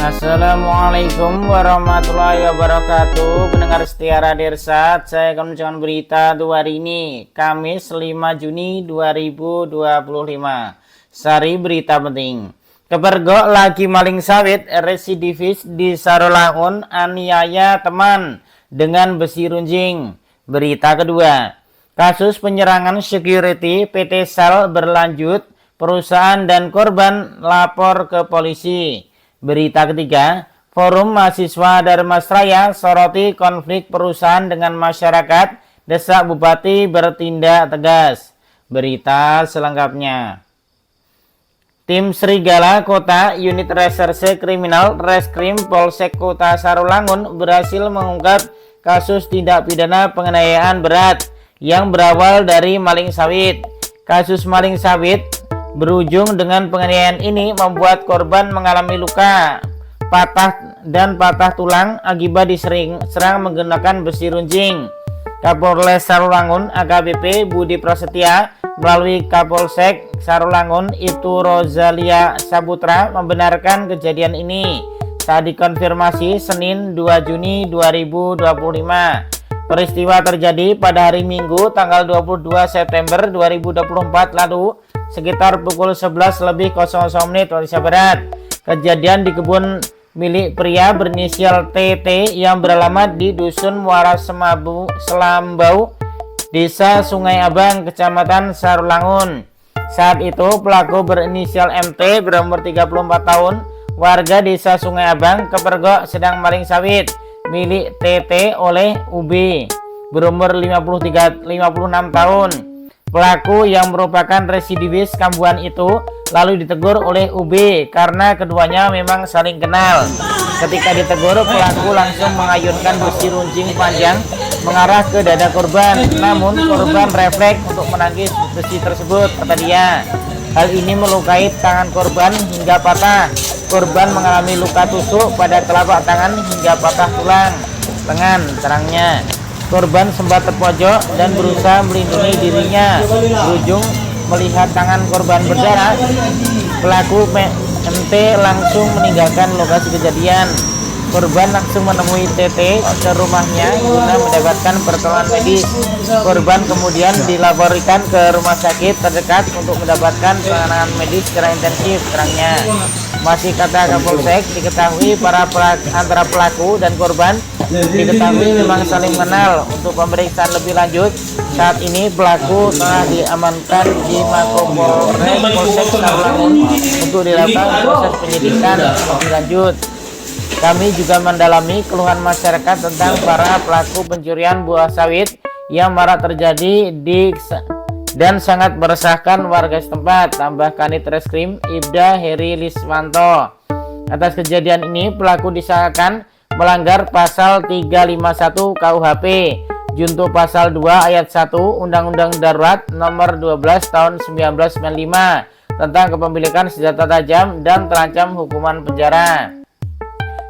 Assalamualaikum warahmatullahi wabarakatuh. Pendengar setia Radio Irsad, saya akan membacakan berita hari ini, Kamis 5 Juni 2025. Sari berita penting. Kepergok lagi maling sawit residivis di Sarolangun aniaya teman dengan besi runcing. Berita kedua, kasus penyerangan security PT Sal berlanjut, perusahaan dan korban lapor ke polisi. Berita ketiga, Forum Mahasiswa Darmasraya soroti konflik perusahaan dengan masyarakat, desak Bupati bertindak tegas. Berita selengkapnya. Tim Serigala Kota Unit Reserse Kriminal Reskrim Polsek Kota Sarolangun berhasil mengungkap kasus tindak pidana penganiayaan berat yang berawal dari maling sawit. Kasus maling sawit berujung dengan penganiayaan ini membuat korban mengalami luka patah tulang akibat diserang menggunakan besi runcing. Kapolres Sarolangun AKBP Budi Prasetya melalui Kapolsek Sarolangun Ibtu Rozalia Saputra membenarkan kejadian ini saat dikonfirmasi Senin 2 Juni 2025. Peristiwa terjadi pada hari Minggu tanggal 22 September 2024 lalu sekitar pukul 11:00 Indonesia Barat. Kejadian di kebun milik pria berinisial TT yang beralamat di Dusun Muara Selambau, Desa Sungai Abang, Kecamatan Sarolangun. Saat itu pelaku berinisial MT berumur 34 tahun, warga Desa Sungai Abang, kepergok sedang maling sawit milik TT oleh UB berumur 56 tahun. Pelaku yang merupakan residivis kambuhan itu lalu ditegur oleh UB karena keduanya memang saling kenal. Ketika ditegur, pelaku langsung mengayunkan besi runcing panjang mengarah ke dada korban. Namun korban refleks untuk menangkis besi tersebut, kata dia. Hal ini melukai tangan korban hingga patah. Korban mengalami luka tusuk pada telapak tangan hingga patah tulang lengan, terangnya. Korban sempat terpojok dan berusaha melindungi dirinya. Berujung melihat tangan korban berdarah, pelaku MT langsung meninggalkan lokasi kejadian. Korban langsung menemui TT ke rumahnya guna mendapatkan pertolongan medis. Korban kemudian dilaporkan ke rumah sakit terdekat untuk mendapatkan penanganan medis secara intensif, terangnya. Masih kata Kapolsek, diketahui antara pelaku dan korban diketahui memang saling mengenal. Untuk pemeriksaan lebih lanjut, saat ini pelaku telah diamankan di Mapolres Polsek Sarolangun untuk dilakukan proses penyidikan lebih lanjut. Kami juga mendalami keluhan masyarakat tentang para pelaku pencurian buah sawit yang marak terjadi dan sangat meresahkan warga setempat, tambah Kanit Reskrim Ibda Heri Liswanto. Atas kejadian ini, pelaku disangkakan melanggar pasal 351 KUHP, junto pasal 2 ayat 1 Undang-Undang Darurat nomor 12 tahun 1995 tentang kepemilikan senjata tajam dan terancam hukuman penjara.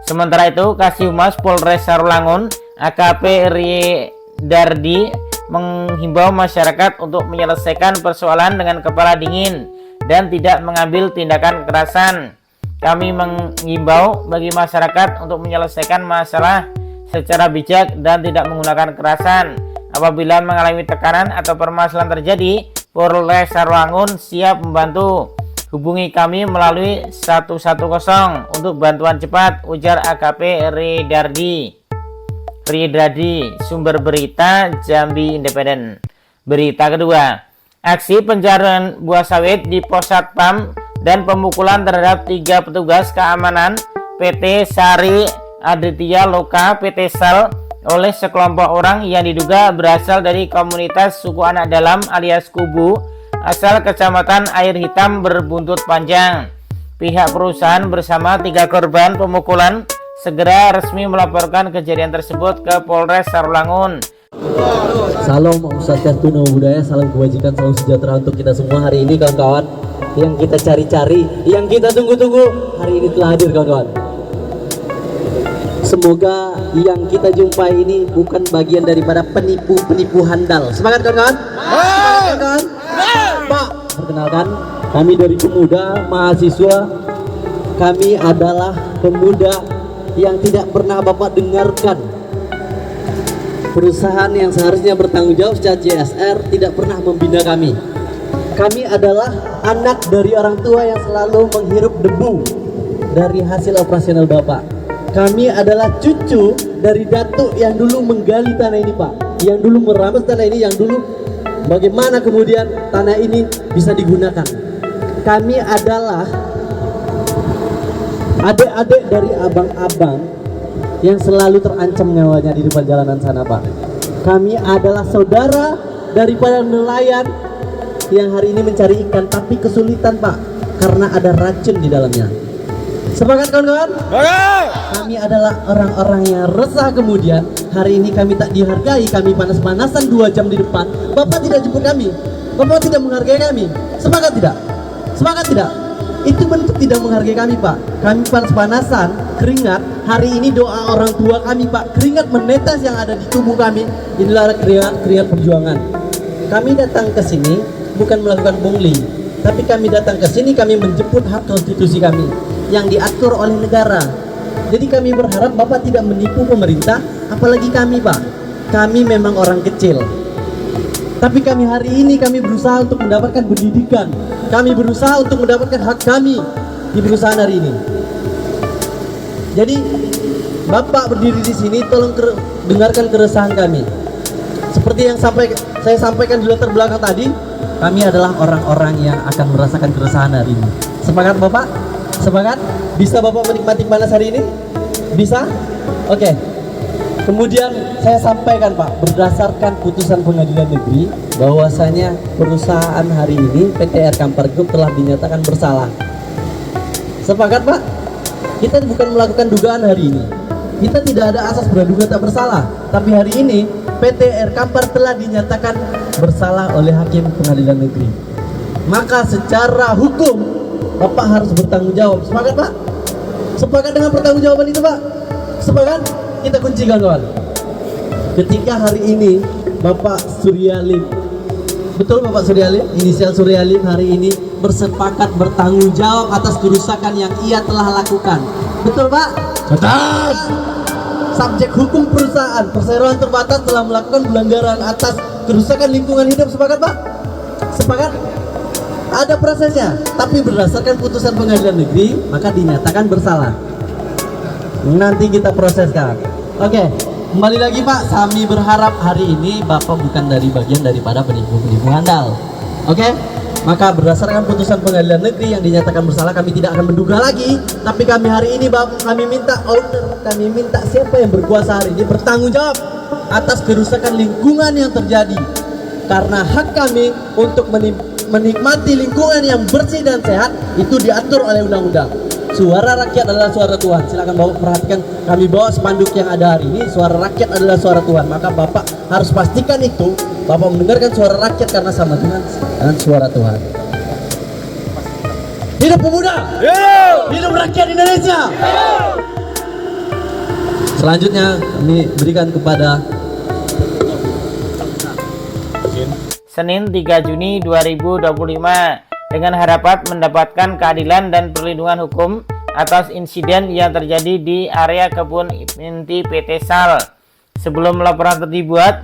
Sementara itu, Kasihumas Polres Sarolangun AKP Riedardi menghimbau masyarakat untuk menyelesaikan persoalan dengan kepala dingin dan tidak mengambil tindakan kekerasan. Kami menghimbau bagi masyarakat untuk menyelesaikan masalah secara bijak dan tidak menggunakan kekerasan. Apabila mengalami tekanan atau permasalahan terjadi, Polres Sarolangun siap membantu. Hubungi kami melalui 110 untuk bantuan cepat, ujar AKP Riedardi, sumber berita Jambi Independen. Berita kedua, aksi pencarian buah sawit di pos satpam dan pemukulan terhadap 3 petugas keamanan PT Sari Aditya Loka PT Sal oleh sekelompok orang yang diduga berasal dari komunitas suku anak dalam alias Kubu asal Kecamatan Air Hitam berbuntut panjang. Pihak perusahaan bersama 3 korban pemukulan segera resmi melaporkan kejadian tersebut ke Polres Sarolangun. Salam Swastiastu, Namo Buddhaya, salam kebajikan, salam sejahtera untuk kita semua. Hari ini kawan-kawan, yang kita cari-cari, yang kita tunggu-tunggu, hari ini telah hadir kawan-kawan. Semoga yang kita jumpai ini bukan bagian daripada penipu-penipu handal. Semangat kawan-kawan. Kawan-kawan. Pak, perkenalkan, kami dari pemuda mahasiswa kami adalah pemuda yang tidak pernah Bapak dengarkan. Perusahaan yang seharusnya bertanggung jawab secara CSR tidak pernah membina kami. Kami adalah anak dari orang tua yang selalu menghirup debu dari hasil operasional Bapak. Kami adalah cucu dari datuk yang dulu menggali tanah ini, Pak, yang dulu meramas tanah ini, yang dulu bagaimana kemudian tanah ini bisa digunakan. Kami adalah adik-adik dari abang-abang yang selalu terancam nyawanya di depan jalanan sana, Pak. Kami adalah saudara daripada nelayan yang hari ini mencari ikan tapi kesulitan, Pak, karena ada racun di dalamnya. Sepakat kawan-kawan? Kami adalah orang-orang yang resah kemudian hari ini kami tak dihargai, kami panas-panasan 2 jam di depan. Bapak tidak jemput kami, Bapak tidak menghargai kami. Sepakat tidak? Sepakat tidak? Itu bentuk tidak menghargai kami, Pak. Kami panas-panasan, keringat. Hari ini doa orang tua kami, Pak. Keringat menetes yang ada di tubuh kami. Inilah keringat perjuangan. Kami datang ke sini bukan melakukan pungli, tapi kami datang ke sini kami menjemput hak konstitusi kami yang diatur oleh negara. Jadi kami berharap Bapak tidak menipu pemerintah, apalagi kami, Pak. Kami memang orang kecil, tapi kami hari ini kami berusaha untuk mendapatkan pendidikan. Kami berusaha untuk mendapatkan hak kami di perusahaan hari ini. Jadi Bapak berdiri di sini, tolong dengarkan keresahan kami. Seperti yang saya sampaikan di latar belakang tadi, kami adalah orang-orang yang akan merasakan keresahan hari ini. Sepakat Bapak? Sepakat? Bisa Bapak menikmati panas hari ini? Bisa? Oke. Kemudian saya sampaikan, Pak, berdasarkan putusan pengadilan negeri bahwasanya perusahaan hari ini PT Air Kampar Group telah dinyatakan bersalah. Sepakat, Pak? Kita bukan melakukan dugaan hari ini. Kita tidak ada asas praduga tak bersalah. Tapi hari ini PT Air Kampar telah dinyatakan bersalah oleh hakim pengadilan negeri. Maka secara hukum Bapak harus bertanggung jawab. Sepakat, Pak? Sepakat dengan pertanggungjawaban itu, Pak? Sepakat? Kita kunci, kawan-kawan. Ketika hari ini Bapak Suryalim, betul Bapak Suryalim, inisial Suryalim hari ini bersepakat bertanggung jawab atas kerusakan yang ia telah lakukan. Betul, Pak? Betul. Subjek hukum perusahaan perseroan terbatas telah melakukan pelanggaran atas kerusakan lingkungan hidup. Sepakat, Pak? Sepakat? Ada prosesnya, tapi berdasarkan putusan pengadilan negeri maka dinyatakan bersalah. Nanti kita proseskan. Oke, kembali lagi, Pak. Kami berharap hari ini Bapak bukan dari bagian daripada penipu-penipu handal. Oke, maka berdasarkan putusan pengadilan negeri yang dinyatakan bersalah, kami tidak akan menduga lagi. Tapi kami hari ini, Bapak, kami minta owner, kami minta siapa yang berkuasa hari ini bertanggung jawab atas kerusakan lingkungan yang terjadi. Karena hak kami untuk menikmati lingkungan yang bersih dan sehat itu diatur oleh undang-undang. Suara rakyat adalah suara Tuhan. Silakan Bapak perhatikan, kami bawa spanduk yang ada hari ini, suara rakyat adalah suara Tuhan. Maka Bapak harus pastikan itu Bapak mendengarkan suara rakyat karena sama dengan suara Tuhan. Hidup pemuda! Hidup rakyat Indonesia! Selanjutnya kami berikan kepada Senin 3 Juni 2025 dengan harapan mendapatkan keadilan dan perlindungan hukum atas insiden yang terjadi di area kebun inti PT SAL. Sebelum laporan dibuat,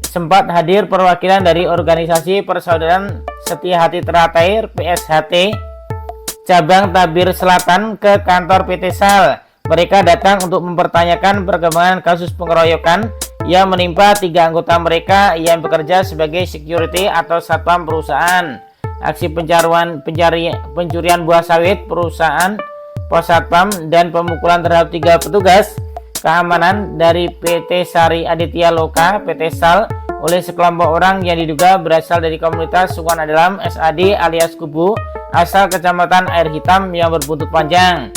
sempat hadir perwakilan dari organisasi Persaudaraan Setia Hati Teratai PSHT cabang Tabir Selatan ke kantor PT SAL. Mereka datang untuk mempertanyakan perkembangan kasus pengeroyokan yang menimpa 3 anggota mereka yang bekerja sebagai security atau satpam perusahaan. Aksi pencurian buah sawit perusahaan pos satpam dan pemukulan terhadap 3 petugas keamanan dari PT Sari Aditya Loka PT SAL oleh sekelompok orang yang diduga berasal dari komunitas Suwana Dalam SAD alias Kubu asal Kecamatan Air Hitam yang berbuntut panjang.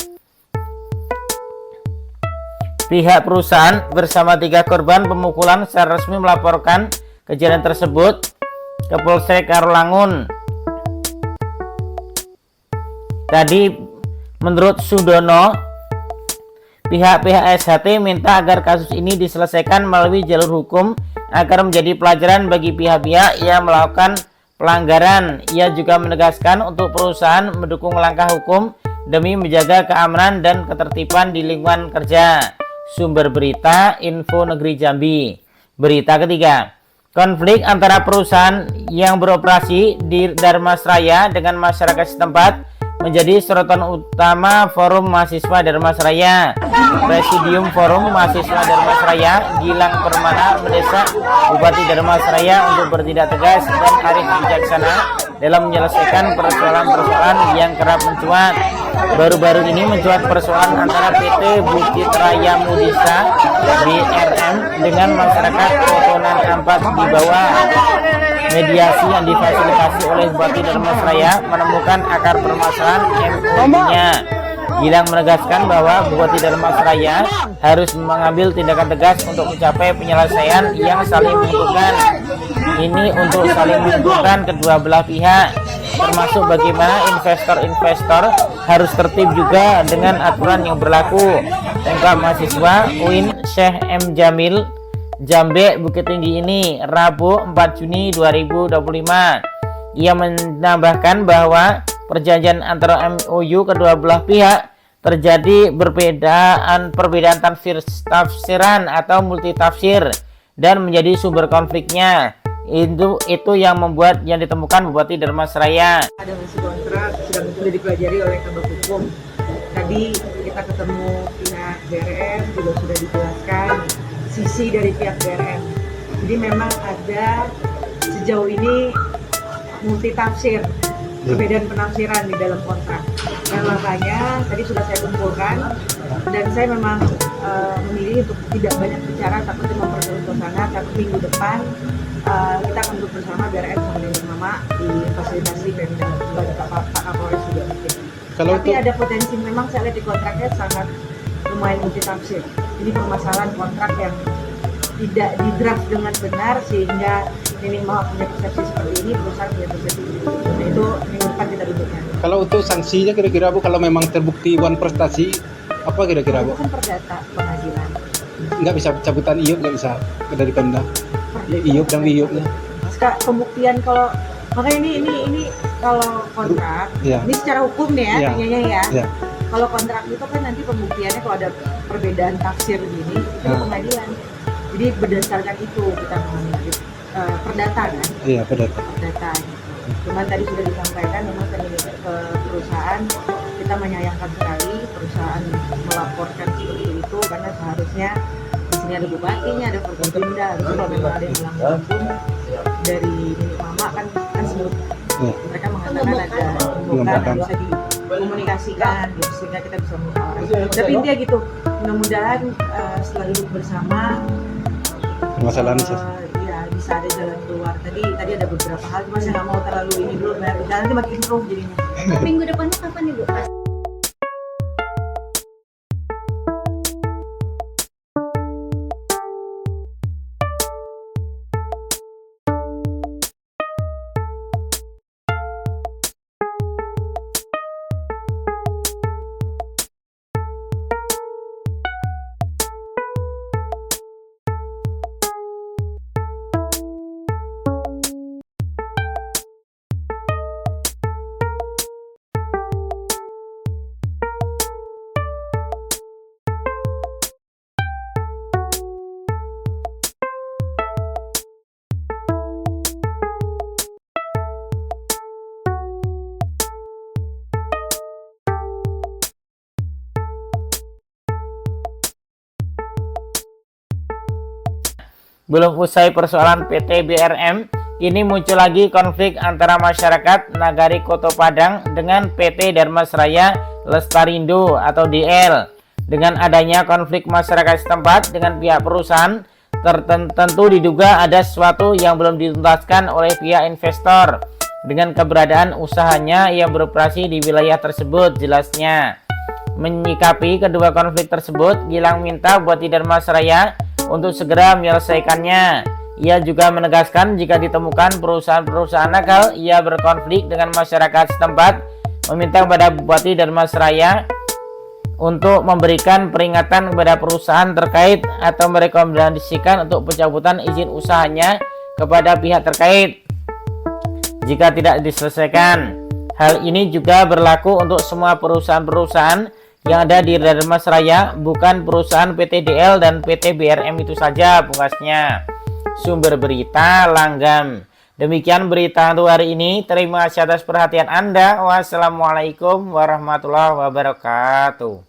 Pihak perusahaan bersama 3 korban pemukulan secara resmi melaporkan kejadian tersebut ke Polsek Karolangun. Tadi menurut Sudono, pihak SHT minta agar kasus ini diselesaikan melalui jalur hukum agar menjadi pelajaran bagi pihak-pihak yang melakukan pelanggaran. Ia juga menegaskan untuk perusahaan mendukung langkah hukum demi menjaga keamanan dan ketertiban di lingkungan kerja. Sumber berita Info Negeri Jambi. Berita ketiga, konflik antara perusahaan yang beroperasi di Darmasraya dengan masyarakat setempat menjadi sorotan utama Forum Mahasiswa Darmasraya. Presidium Forum Mahasiswa Darmasraya, Gilang Permana, mendesak Bupati Darmasraya untuk bertindak tegas dan arif bijaksana dalam menyelesaikan persoalan-persoalan yang kerap mencuat. Baru-baru ini mencuat persoalan antara PT Bukit Raya Mudisa BRM dengan masyarakat Potonan Ampat di bawah. Mediasi yang difasilitasi oleh Bupati Darmasraya menemukan akar permasalahan MOU-nya. Gilang menegaskan bahwa Bupati Darmasraya harus mengambil tindakan tegas untuk mencapai penyelesaian yang saling menguntungkan. Ini untuk saling menguntungkan kedua belah pihak, termasuk bagaimana investor-investor harus tertib juga dengan aturan yang berlaku. Ungkap mahasiswa UIN Syekh M. Jamil, Jambe, Bukit Tinggi ini, Rabu 4 Juni 2025. Ia menambahkan bahwa perjanjian antara MOU kedua belah pihak terjadi perbedaan tafsiran atau multitafsir dan menjadi sumber konfliknya. Itu yang membuat yang ditemukan Bupati Darmasraya. Ada masih kontrak sudah dipelajari oleh Kabak Hukum. Tadi kita ketemu pihak BRM juga sudah dijelaskan sisi dari pihak BRM. Jadi memang ada sejauh ini multitafsir, perbedaan penafsiran di dalam kontrak. Dan makanya tadi sudah saya kumpulkan dan saya memang memilih untuk tidak banyak bicara, takutnya memperkeruh suasana. Tapi minggu depan kita akan duduk bersama BRM sama dengan Mama di fasilitasi Pemda juga Pak Kapolres juga. Tapi ada potensi, memang saya lihat di kontraknya sangat lumayan multitafsir. Ini permasalahan kontrak yang tidak didraft dengan benar sehingga minimal punya persepsi seperti ini, perusahaan punya persepsi seperti itu. Nah, itu minggu depan kita duduknya. Kalau untuk sanksinya kira-kira Bu, kalau memang terbukti wan prestasi apa kira-kira Bu? Itu kan perdata pengadilan. Nggak bisa cabutan iup, nggak bisa dari Pemda. Iup dan iupnya. Sekarang pembuktian kalau makanya ini kalau kontrak, ini secara hukum nih ya, ya. Kalau kontrak itu kan nanti pembuktiannya kalau ada perbedaan tafsir gini itu pengadilan. Jadi berdasarkan itu kita mengambil perdata kan? Iya, perdata. Cuman tadi sudah disampaikan memang ke perusahaan kita menyayangkan sekali perusahaan melaporkan seperti itu karena seharusnya di sini ada bupatinya, ada Forkopimda, kalau memang ada yang melanggar hukum dari milik Mama kan sebut mereka mengatakan ada pembukaan yang bisa dikomunikasikan gitu, sehingga kita bisa mengawal. Tapi intinya gitu, mudah-mudahan setelah duduk bersama permasalahan ya bisa ada jalan keluar. Tadi ada beberapa hal, cuma saya nggak mau terlalu ini dulu, nanti makin improve jadinya. Minggu depannya kapan nih Bu? Belum usai persoalan PT BRM, kini muncul lagi konflik antara masyarakat Nagari Koto Padang dengan PT Darmasraya Lestarindo atau DL. Dengan adanya konflik masyarakat setempat dengan pihak perusahaan, tertentu diduga ada sesuatu yang belum dituntaskan oleh pihak investor dengan keberadaan usahanya yang beroperasi di wilayah tersebut, jelasnya. Menyikapi kedua konflik tersebut, Gilang minta Bupati Darmasraya untuk segera menyelesaikannya. Ia juga menegaskan jika ditemukan perusahaan-perusahaan nakal ia berkonflik dengan masyarakat setempat, meminta kepada Bupati Darmasraya untuk memberikan peringatan kepada perusahaan terkait atau merekomendasikan untuk pencabutan izin usahanya kepada pihak terkait jika tidak diselesaikan. Hal ini juga berlaku untuk semua perusahaan-perusahaan yang ada di Darmas Raya, bukan perusahaan PTDL dan PT BRM itu saja pungkasnya. Sumber berita Langgam. Demikian berita untuk hari ini. Terima kasih atas perhatian Anda. Wassalamualaikum warahmatullahi wabarakatuh.